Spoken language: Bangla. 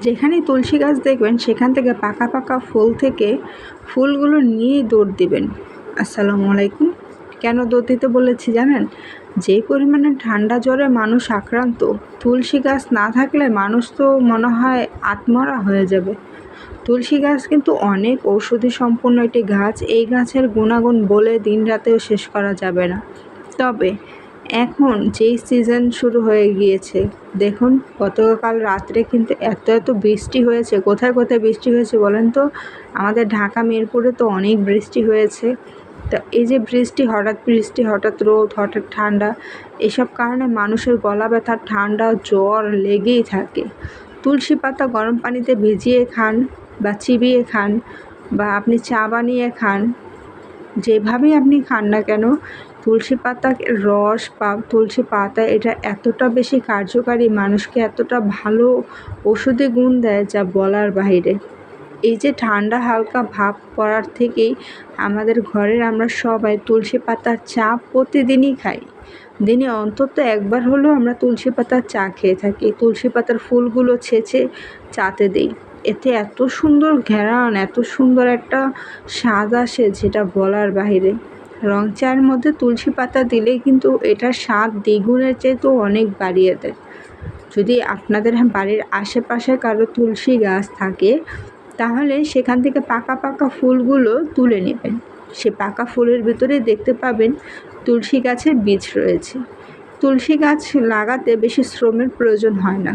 যেখানেই তুলসী গাছ দেখবেন সেখান থেকে পাকা পাকা ফুল থেকে ফুলগুলো নিয়েই দৌড় দিবেন। আসসালামু আলাইকুম। কেন দৌড় দিতে বলেছি জানেন? যে পরিমাণে ঠান্ডা জ্বরে মানুষ আক্রান্ত, তুলসী গাছ না থাকলে মানুষ তো মনে হয় আত্মরা হয়ে যাবে। তুলসী গাছ কিন্তু অনেক ঔষধি সম্পন্ন একটি গাছ। এই গাছের গুণাগুণ বলে দিন রাতেও শেষ করা যাবে না। তবে এখন যেই সিজন শুরু হয়ে গিয়েছে, দেখুন গতকাল রাত্রে কিন্তু এত বৃষ্টি হয়েছে। কোথায় কোথায় বৃষ্টি হয়েছে বলেন তো? আমাদের ঢাকা মিরপুরে তো অনেক বৃষ্টি হয়েছে। তা এই যে বৃষ্টি হঠাৎ রোদ, হঠাৎ ঠান্ডা, এসব কারণে মানুষের গলা ব্যথা, ঠান্ডা, জ্বর লেগেই থাকে। তুলসী পাতা গরম পানিতে ভিজিয়ে খান বা চিবিয়ে খান বা আপনি চা বানিয়ে খান, যেভাবেই আপনি খান না কেন, তুলসী পাতার রস বা তুলসী পাতা এটা এতটা বেশি কার্যকারী, মানুষকে এতটা ভালো ঔষধি গুণ দেয় যা বলার বাইরে। এই যে ঠান্ডা হালকা ভাব পড়ার থেকেই আমাদের ঘরের আমরা সবাই তুলসী পাতার চা প্রতিদিনই খাই। দিনে অন্তত একবার হলেও আমরা তুলসী পাতার চা খেয়ে থাকি। তুলসী পাতার ফুলগুলো ছেঁচে চাতে দিই। এতে এত সুন্দর ঘ্রাণ, এত সুন্দর একটা স্বাদ আসে যেটা বলার বাইরে। রং চায়ের মধ্যে তুলসী পাতা দিলেই কিন্তু এটার স্বাদ দ্বিগুণের চাইতেও অনেক বাড়িয়ে দেয়। যদি আপনাদের বাড়ির আশেপাশে কারো তুলসী গাছ থাকে, তাহলে সেখান থেকে পাকা পাকা ফুলগুলো তুলে নেবেন। সে পাকা ফুলের ভিতরে দেখতে পাবেন তুলসী গাছের বীজ রয়েছে। তুলসী গাছ লাগাতে বেশি শ্রমের প্রয়োজন হয় না।